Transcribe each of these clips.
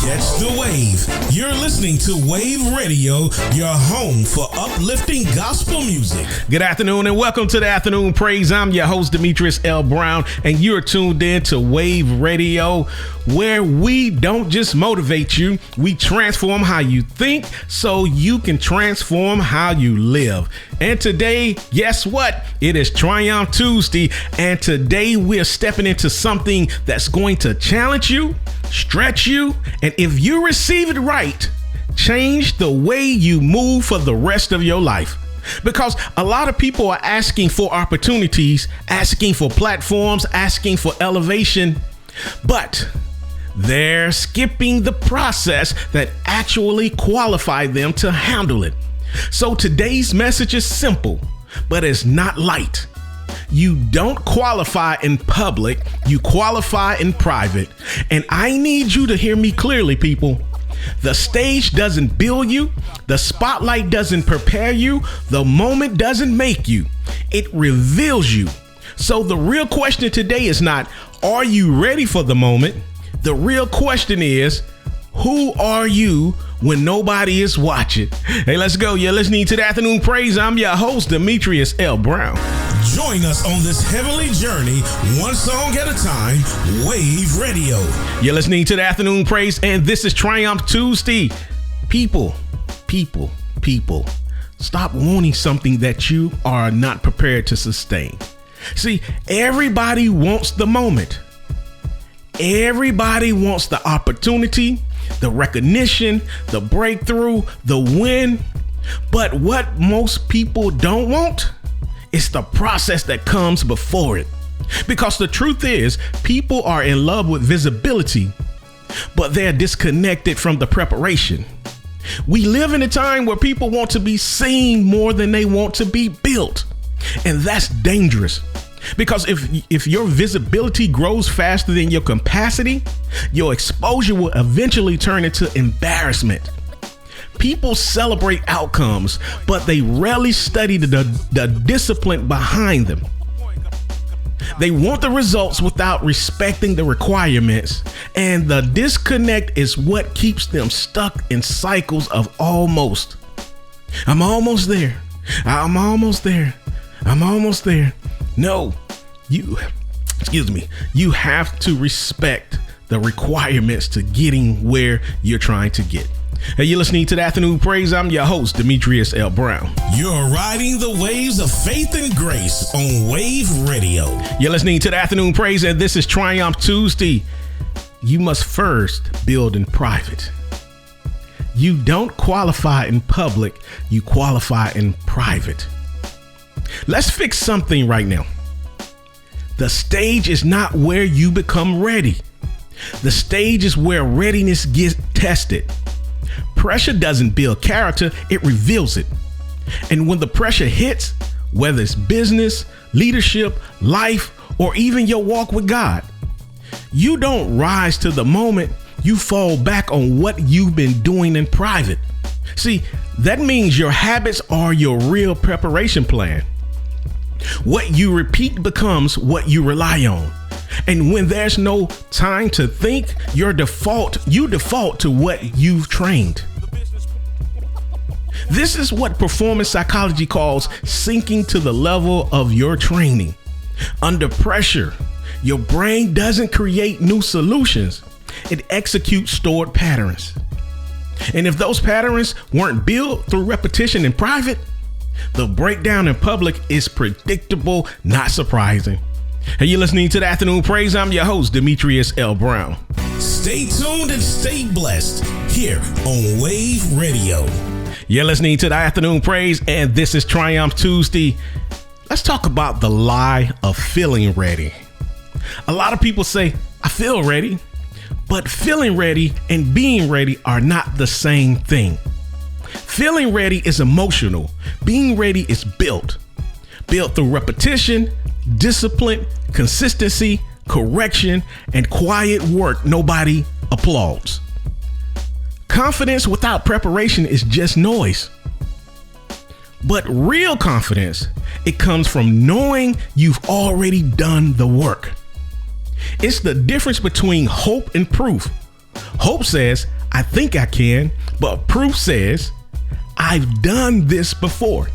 Catch the wave. You're listening to Wave Radio, your home for uplifting gospel music. Good afternoon and welcome to the Afternoon Praise. I'm your host, Demetrius L. Brown, and you're tuned in to Wave Radio, where we don't just motivate you, we transform how you think so you can transform how you live. And today, guess what? It is Triumph Tuesday, and today we're stepping into something that's going to challenge you, stretch you, and if you receive it right, change the way you move for the rest of your life. Because a lot of people are asking for opportunities, asking for platforms, asking for elevation, but they're skipping the process that actually qualifies them to handle it. So today's message is simple, but it's not light. You don't qualify in public, you qualify in private. And I need you to hear me clearly, people. The stage doesn't build you, the spotlight doesn't prepare you, the moment doesn't make you, it reveals you. So the real question today is not, are you ready for the moment? The real question is, who are you when nobody is watching? Hey, let's go. You're listening to the Afternoon Praise. I'm your host, Demetrius L. Brown. Join us on this heavenly journey, one song at a time, Wave Radio. You're listening to the Afternoon Praise, and this is Triumph Tuesday. People, stop wanting something that you are not prepared to sustain. See, everybody wants the moment. Everybody wants the opportunity, the recognition, the breakthrough, the win. But what most people don't want is the process that comes before it. Because the truth is, people are in love with visibility, but they're disconnected from the preparation. We live in a time where people want to be seen more than they want to be built. And that's dangerous. Because if your visibility grows faster than your capacity, your exposure will eventually turn into embarrassment. People celebrate outcomes, but they rarely study the discipline behind them. They want the results without respecting the requirements, and the disconnect is what keeps them stuck in cycles of almost. I'm almost there. I'm almost there. I'm almost there. No, you have to respect the requirements to getting where you're trying to get. Hey, you're listening to the Afternoon Praise. I'm your host, Demetrius L. Brown. You're riding the waves of faith and grace on Wave Radio. You're listening to the Afternoon Praise, and this is Triumph Tuesday. You must first build in private. You don't qualify in public, you qualify in private. Let's fix something right now. The stage is not where you become ready. The stage is where readiness gets tested. Pressure doesn't build character, it reveals it. And when the pressure hits, whether it's business, leadership, life, or even your walk with God, you don't rise to the moment, you fall back on what you've been doing in private. See, that means your habits are your real preparation plan. What you repeat becomes what you rely on. And when there's no time to think, you default to what you've trained. This is what performance psychology calls sinking to the level of your training. Under pressure, your brain doesn't create new solutions. It executes stored patterns. And if those patterns weren't built through repetition in private, the breakdown in public is predictable, not surprising. Hey, you're listening to the Afternoon Praise. I'm your host, Demetrius L. Brown. Stay tuned and stay blessed here on Wave Radio. You're listening to the Afternoon Praise, and this is Triumph Tuesday. Let's talk about the lie of feeling ready. A lot of people say, I feel ready, but feeling ready and being ready are not the same thing. Feeling ready is emotional. Being ready is built through repetition, discipline, consistency, correction, and quiet work nobody applauds. Confidence without preparation is just noise. But real confidence, it comes from knowing you've already done the work. It's the difference between hope and proof. Hope says, I think I can, but proof says, I've done this before.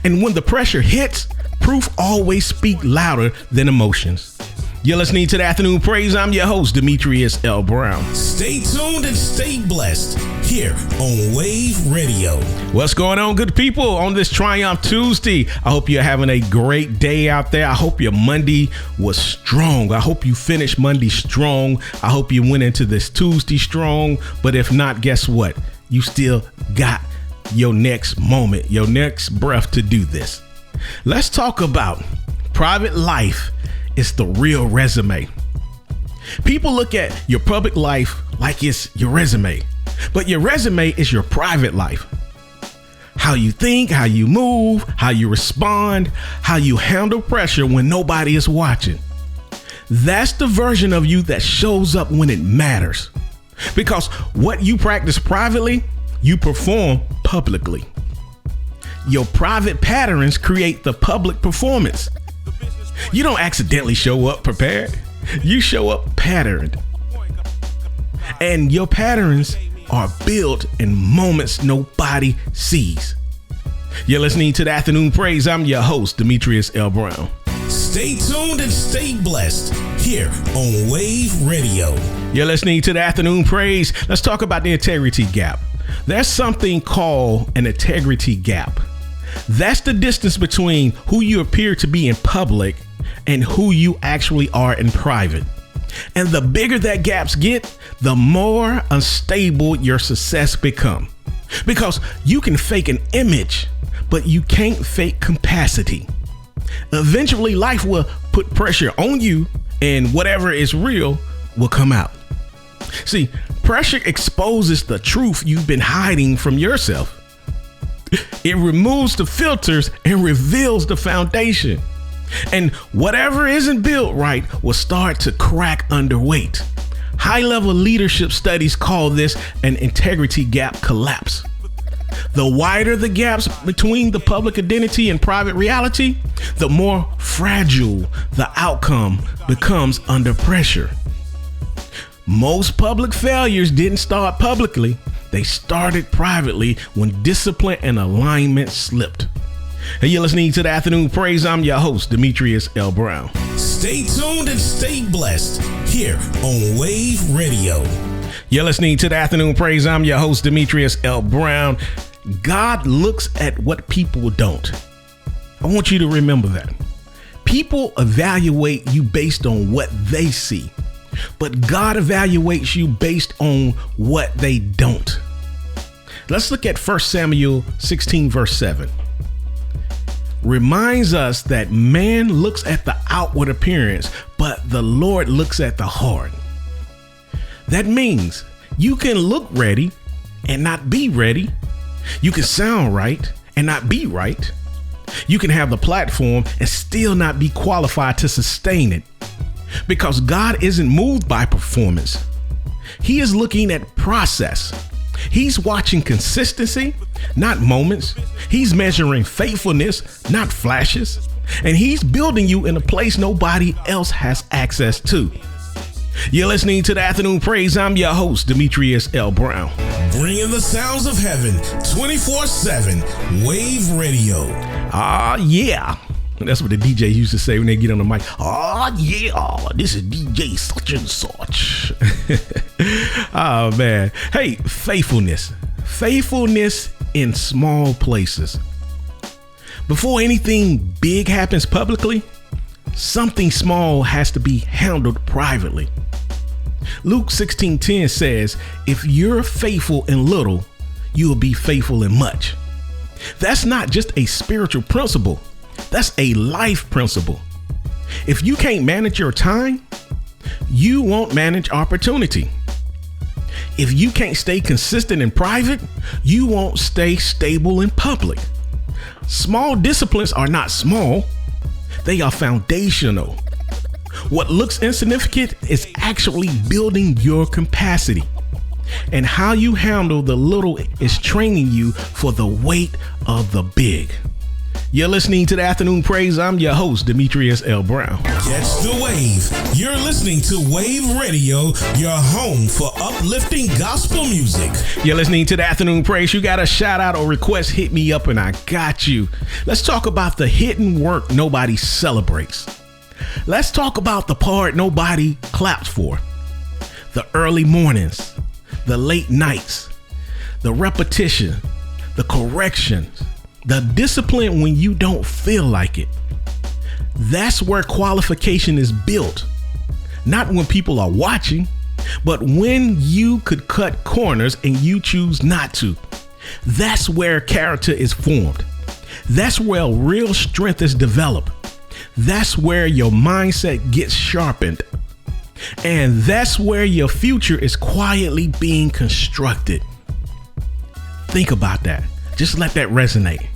And when the pressure hits, proof always speaks louder than emotions. You're listening to the Afternoon Praise. I'm your host, Demetrius L. Brown. Stay tuned and stay blessed here on Wave Radio. What's going on, good people, on this Triumph Tuesday? I hope you're having a great day out there. I hope your Monday was strong. I hope you finished Monday strong. I hope you went into this Tuesday strong. But if not, guess what? You still got your next moment, your next breath to do this. Let's talk about private life. It's the real resume. People look at your public life like it's your resume, but your resume is your private life. How you think, how you move, how you respond, how you handle pressure when nobody is watching. That's the version of you that shows up when it matters. Because what you practice privately, you perform publicly. Your private patterns create the public performance. You don't accidentally show up prepared. You show up patterned. And your patterns are built in moments nobody sees. You're listening to the Afternoon Praise. I'm your host, Demetrius L. Brown. Stay tuned and stay blessed here on Wave Radio. You're listening to the Afternoon Praise. Let's talk about the integrity gap. There's something called an integrity gap. That's the distance between who you appear to be in public and who you actually are in private. And the bigger that gaps get, the more unstable your success become. Because you can fake an image, but you can't fake capacity. Eventually, life will put pressure on you, and whatever is real will come out. See, pressure exposes the truth you've been hiding from yourself. It removes the filters and reveals the foundation. And whatever isn't built right will start to crack under weight. High-level leadership studies call this an integrity gap collapse. The wider the gaps between the public identity and private reality, the more fragile the outcome becomes under pressure. Most public failures didn't start publicly. They started privately when discipline and alignment slipped. Hey, you're listening to the Afternoon Praise. I'm your host, Demetrius L. Brown. Stay tuned and stay blessed here on Wave Radio. You're listening to the Afternoon Praise. I'm your host, Demetrius L. Brown. God looks at what people don't. I want you to remember that. People evaluate you based on what they see, but God evaluates you based on what they don't. Let's look at 1 Samuel 16, verse 7. Reminds us that man looks at the outward appearance, but the Lord looks at the heart. That means you can look ready and not be ready. You can sound right and not be right. You can have the platform and still not be qualified to sustain it. Because God isn't moved by performance. He is looking at process. He's watching consistency, not moments. He's measuring faithfulness, not flashes. And he's building you in a place nobody else has access to. You're listening to the Afternoon Praise. I'm your host, Demetrius L. Brown. Bringing the sounds of heaven 24/7, Wave Radio. Ah, yeah. That's what the DJ used to say when they get on the mic. Oh, yeah, this is DJ such and such. Oh, man. Hey, faithfulness. Faithfulness in small places. Before anything big happens publicly, something small has to be handled privately. Luke 16:10 says, if you're faithful in little, you will be faithful in much. That's not just a spiritual principle. That's a life principle. If you can't manage your time, you won't manage opportunity. If you can't stay consistent in private, you won't stay stable in public. Small disciplines are not small. They are foundational. What looks insignificant is actually building your capacity. And how you handle the little is training you for the weight of the big. You're listening to the Afternoon Praise. I'm your host, Demetrius L. Brown. Catch the wave. You're listening to Wave Radio, your home for uplifting gospel music. You're listening to the Afternoon Praise. You got a shout out or request, hit me up and I got you. Let's talk about the hidden work nobody celebrates. Let's talk about the part nobody claps for. The early mornings, the late nights, the repetition, the corrections, the discipline when you don't feel like it. That's where qualification is built. Not when people are watching, but when you could cut corners and you choose not to. That's where character is formed. That's where real strength is developed. That's where your mindset gets sharpened. And that's where your future is quietly being constructed. Think about that. Just let that resonate.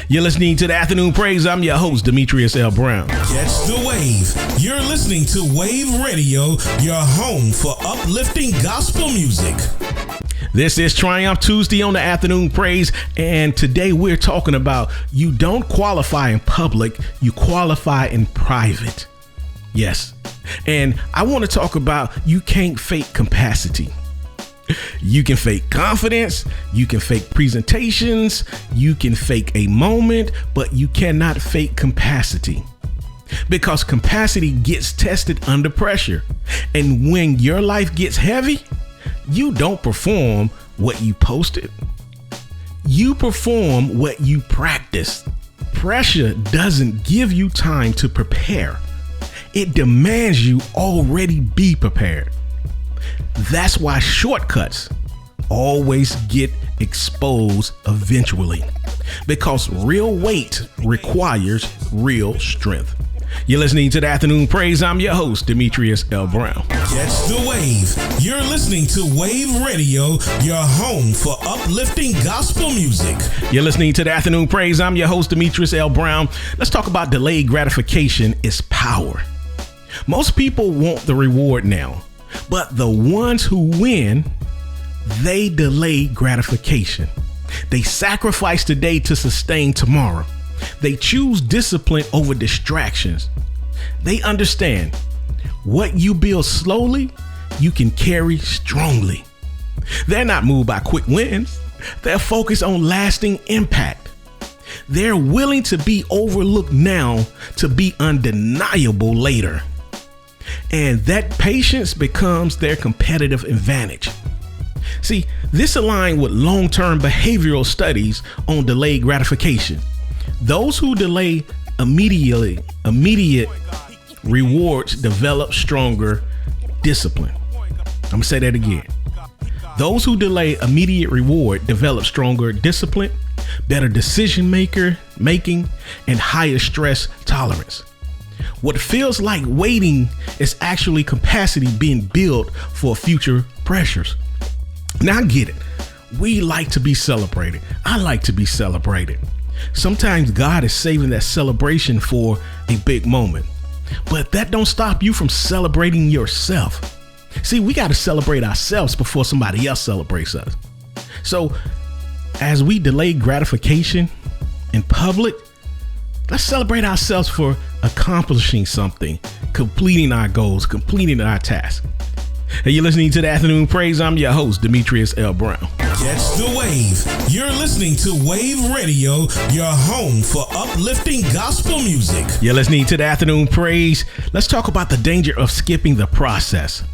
You're listening to the Afternoon Praise. I'm your host, Demetrius L. Brown. Catch the wave. You're listening to Wave Radio, your home for uplifting gospel music. This is Triumph Tuesday on the Afternoon Praise, and today we're talking about you don't qualify in public, you qualify in private. Yes, and I want to talk about you can't fake capacity. You can fake confidence, you can fake presentations, you can fake a moment, but you cannot fake capacity. Because capacity gets tested under pressure. And when your life gets heavy, you don't perform what you posted. You perform what you practice. Pressure doesn't give you time to prepare. It demands you already be prepared. That's why shortcuts always get exposed eventually, because real weight requires real strength. You're listening to the Afternoon Praise. I'm your host, Demetrius L. Brown. Catch the wave. You're listening to Wave Radio, your home for uplifting gospel music. You're listening to the Afternoon Praise. I'm your host, Demetrius L. Brown. Let's talk about delayed gratification is power. Most people want the reward now. But the ones who win, they delay gratification. They sacrifice today to sustain tomorrow. They choose discipline over distractions. They understand what you build slowly, you can carry strongly. They're not moved by quick wins. They're focused on lasting impact. They're willing to be overlooked now to be undeniable later. And that patience becomes their competitive advantage. See, this aligns with long-term behavioral studies on delayed gratification. Those who delay immediate rewards develop stronger discipline. I'm gonna say that again. Those who delay immediate reward develop stronger discipline, better decision making, and higher stress tolerance. What feels like waiting is actually capacity being built for future pressures. Now I get it. We like to be celebrated. I like to be celebrated. Sometimes God is saving that celebration for a big moment. But that don't stop you from celebrating yourself. See, we got to celebrate ourselves before somebody else celebrates us. So as we delay gratification in public, let's celebrate ourselves for accomplishing something, completing our goals, completing our tasks. Hey, you're listening to the Afternoon Praise. I'm your host, Demetrius L. Brown. Catch the wave. You're listening to Wave Radio, your home for uplifting gospel music. You're listening to the Afternoon Praise. Let's talk about the danger of skipping the process.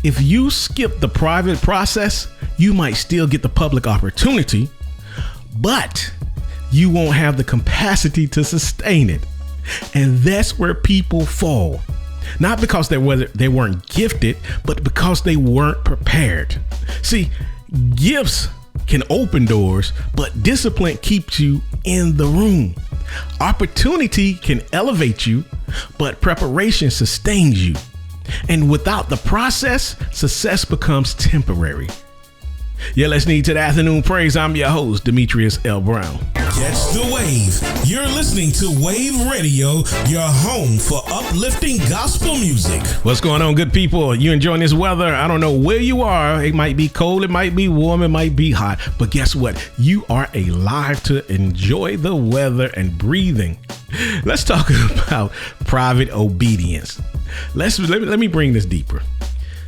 If you skip the private process, you might still get the public opportunity, but you won't have the capacity to sustain it. And that's where people fall. Not because they weren't gifted, but because they weren't prepared. See, gifts can open doors, but discipline keeps you in the room. Opportunity can elevate you, but preparation sustains you. And without the process, success becomes temporary. You're listening to the Afternoon Praise. I'm your host, Demetrius L. Brown. Catch the wave. You're listening to Wave Radio, your home for uplifting gospel music. What's going on, good people? You enjoying this weather? I don't know where you are. It might be cold, it might be warm, it might be hot. But guess what? You are alive to enjoy the weather and breathing. Let's talk about private obedience. Let me bring this deeper.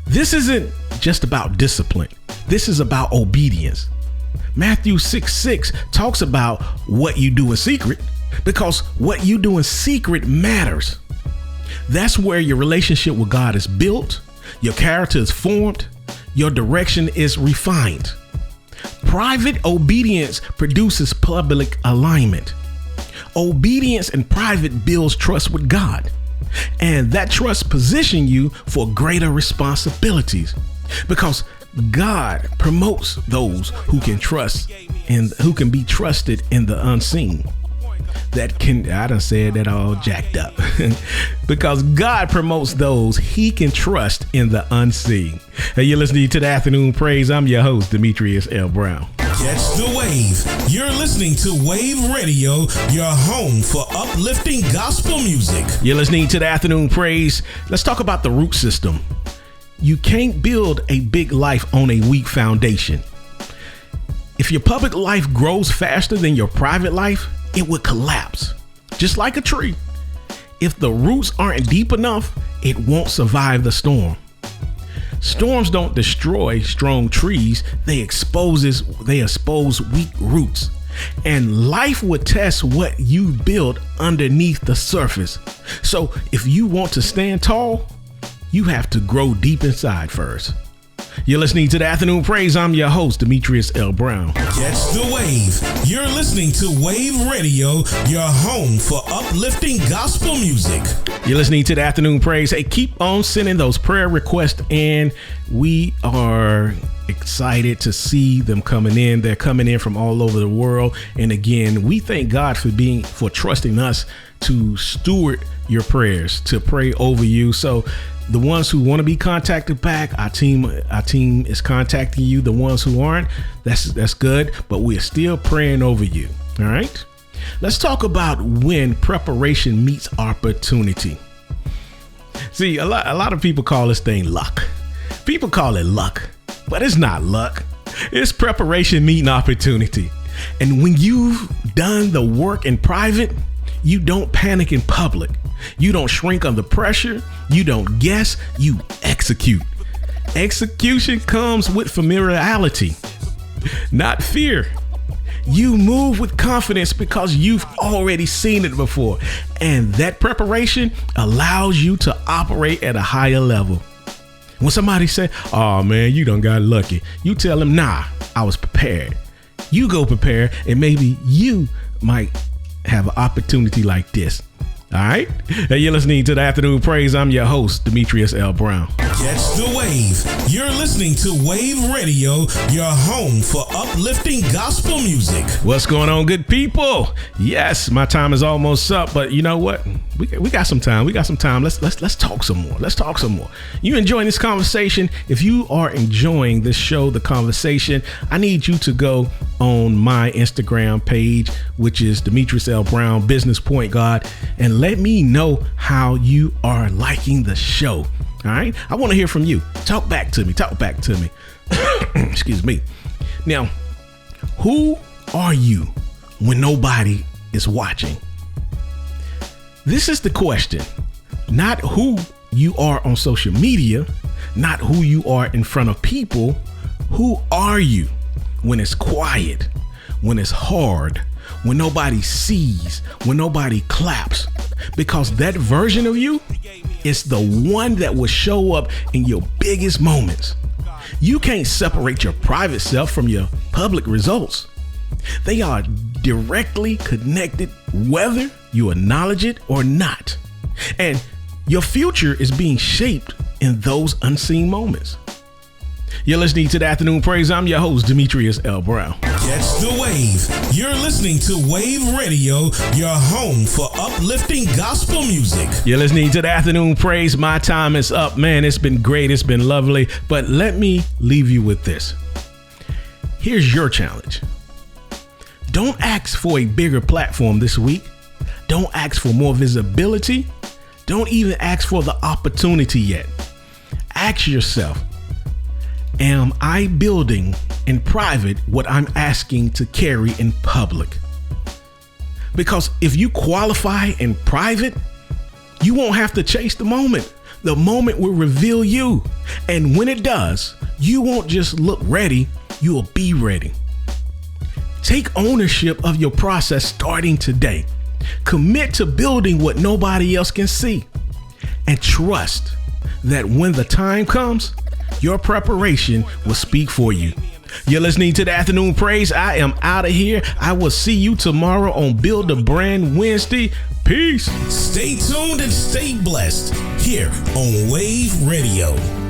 This isn't just about discipline. This is about obedience. Matthew 6:6 talks about what you do in secret, because what you do in secret matters. That's where your relationship with God is built, your character is formed, your direction is refined. Private obedience produces public alignment. Obedience in private builds trust with God, and that trust positions you for greater responsibilities, because God promotes those who can trust and who can be trusted in the unseen. I done said that all jacked up. Because God promotes those he can trust in the unseen. Hey, you're listening to the Afternoon Praise. I'm your host, Demetrius L. Brown. Catch the wave. You're listening to Wave Radio, your home for uplifting gospel music. You're listening to the Afternoon Praise. Let's talk about the root system. You can't build a big life on a weak foundation. If your public life grows faster than your private life, it would collapse. Just like a tree. If the roots aren't deep enough, it won't survive the storm. Storms don't destroy strong trees, they expose weak roots. And life would test what you build underneath the surface. So if you want to stand tall, you have to grow deep inside first. You're listening to the Afternoon Praise. I'm your host, Demetrius L. Brown. Catch the wave. You're listening to Wave Radio, your home for uplifting gospel music. You're listening to the Afternoon Praise. Hey, keep on sending those prayer requests in. We are excited to see them coming in. They're coming in from all over the world. And again, we thank God for trusting us to steward your prayers, to pray over you. So the ones who want to be contacted back, our team is contacting you. The ones who aren't, that's good, but we're still praying over you. All right. Let's talk about when preparation meets opportunity. See, a lot of people call this thing luck. People call it luck, but it's not luck. It's preparation meeting opportunity. And when you've done the work in private, you don't panic in public. You don't shrink under pressure. You don't guess. You execute. Execution comes with familiarity, not fear. You move with confidence because you've already seen it before. And that preparation allows you to operate at a higher level. When somebody say, "Oh man, you done got lucky," you tell them, "Nah, I was prepared." You go prepare, and maybe you might have an opportunity like this. All right. Hey, you're listening to the Afternoon Praise. I'm your host, Demetrius L. Brown. Catch the wave. You're listening to Wave Radio, your home for uplifting gospel music. What's going on, good people? Yes, my time is almost up, but you know what? We got some time. Let's talk some more. Let's talk some more. You enjoying this conversation? If you are enjoying this show, the conversation, I need you to go on my Instagram page, which is Demetrius L. Brown, Business Point Guard, and let me know how you are liking the show. All right. I want to hear from you. Talk back to me. Excuse me. Now, who are you when nobody is watching? This is the question. Not who you are on social media, not who you are in front of people. Who are you when it's quiet, when it's hard, when nobody sees, when nobody claps? Because that version of you is the one that will show up in your biggest moments. You can't separate your private self from your public results. They are directly connected, whether you acknowledge it or not. And your future is being shaped in those unseen moments. You're listening to the Afternoon Praise. I'm your host, Demetrius L. Brown. Catch the wave. You're listening to Wave Radio, your home for uplifting gospel music. You're listening to the Afternoon Praise. My time is up, man. It's been great. It's been lovely. But let me leave you with this. Here's your challenge. Don't ask for a bigger platform this week. Don't ask for more visibility. Don't even ask for the opportunity yet. Ask yourself, am I building in private what I'm asking to carry in public? Because if you qualify in private, you won't have to chase the moment. The moment will reveal you. And when it does, you won't just look ready, you will be ready. Take ownership of your process starting today. Commit to building what nobody else can see. And trust that when the time comes, your preparation will speak for you. You're listening to the Afternoon Praise. I am out of here. I will see you tomorrow on Build a Brand Wednesday. Peace. Stay tuned and stay blessed here on Wave Radio.